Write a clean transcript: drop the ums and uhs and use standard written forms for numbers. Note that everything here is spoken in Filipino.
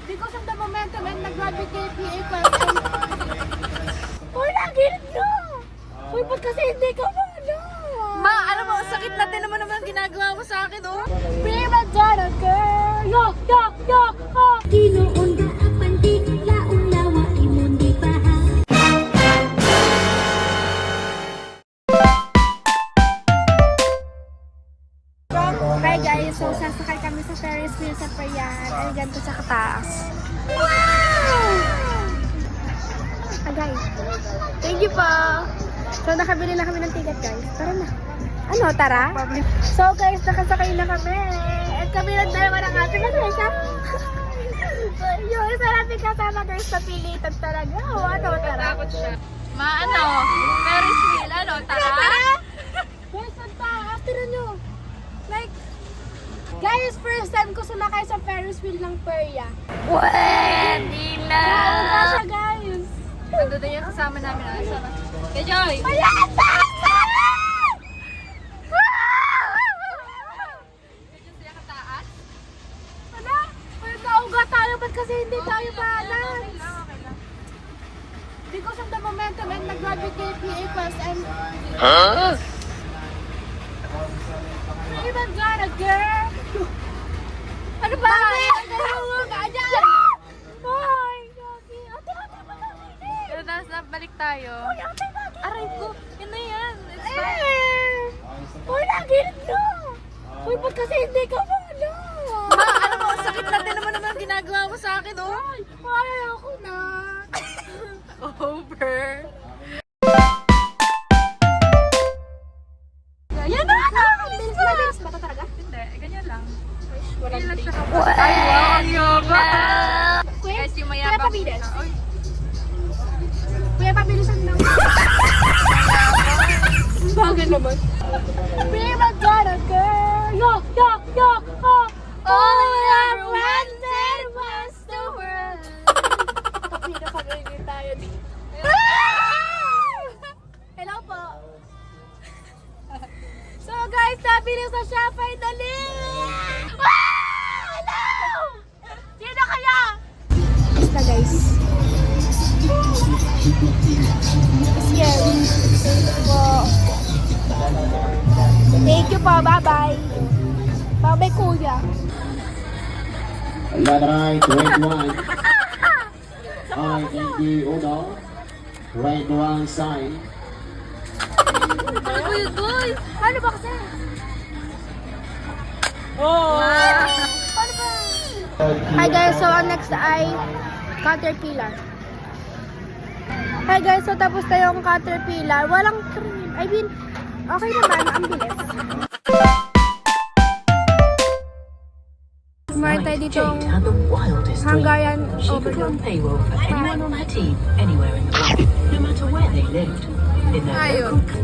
Because of the momentum and nag-gravitate equals and... Uy, nagilit nyo! Uy, ba't kasi hindi ka wala? Ma, alam mo, ang sakit natin naman ang ginagawa mo sa akin, oh. Prima Donna girl! Yo, yo, yo, yo! Ginoon ba ang pandig, laong lawa, imundi pa ha? Hi guys, so sasakay kami sa Ferris wheel sa Payan. Ay, ganito sa kataas. Wow! Agay. Thank you po. So nakabili na kami ng ticket guys. Tara na. Ano, tara? So guys, nakasakay na kami. At kami lang dalawa ng ating kasama. Yung isa natin kasama guys, napilitan talaga. O ano, tara? Ma, ano? Ferris wheel, ano? Tara? Guys, ang taas. Tira nyo. Like, guys, first time ko sumakay sa Ferris wheel ng Perya. Pwede na! Ano siya guys? Nandun na yung kasama namin. Ano? Sana? Kaya Joy! Ayan! Tara! Ganyan siya kataas? Ano? Ay, nauga tayo. Ba't kasi hindi tayo balance? Okay lang. Because of the momentum and nag-gravitate equals and... Prima Donna girl! Ano ba? Ang ganyan! Ay, gagi. Ate, malaki. Pero na, balik tayo. Uy, ate, lagi. Aray ko, yun na yan. It's fine. Uy, nagilit no! Uy, ba't kasi hindi ka wala? Ma, alam mo, ang sakit natin naman ang ginagawa mo sa akin, oh. Ay, ako na. Over. Yan na! Mabilis ba ito talaga? Hindi, ganyan lang. Walang Hindi lang siya break. kapos. Ay, wow, ang yoga. Kuya, Guys, yung kuya, mayabang pabilis. na. Oy, Kuya, pabilisan lang. Bagay naman. Prima Donna girl! Yo, yo, yo, yo! all I ever wanted was the world. Kapina sa ganyan tayo dito. Hello po. So guys, nabilis na siya finally! Hello! Sino kaya? Basta guys. Scary. Wow. Thank you po. Bye-bye. Bye-bye, kuya. Ladray 21. IND Uno. Right one side. Ano ba yun, boy? Paano ba kasi? Paano ba? Hi guys, so ang next ay Caterpillar. Hi guys, so tapos na yung Caterpillar. Walang cream. I mean, okay naman, ang bilis. Kumain tayo ditong Jade had the wildest Hungarian dream. She could run overload. payroll for anyone on her team, anywhere in the world, no matter where they lived. In their Ayun. local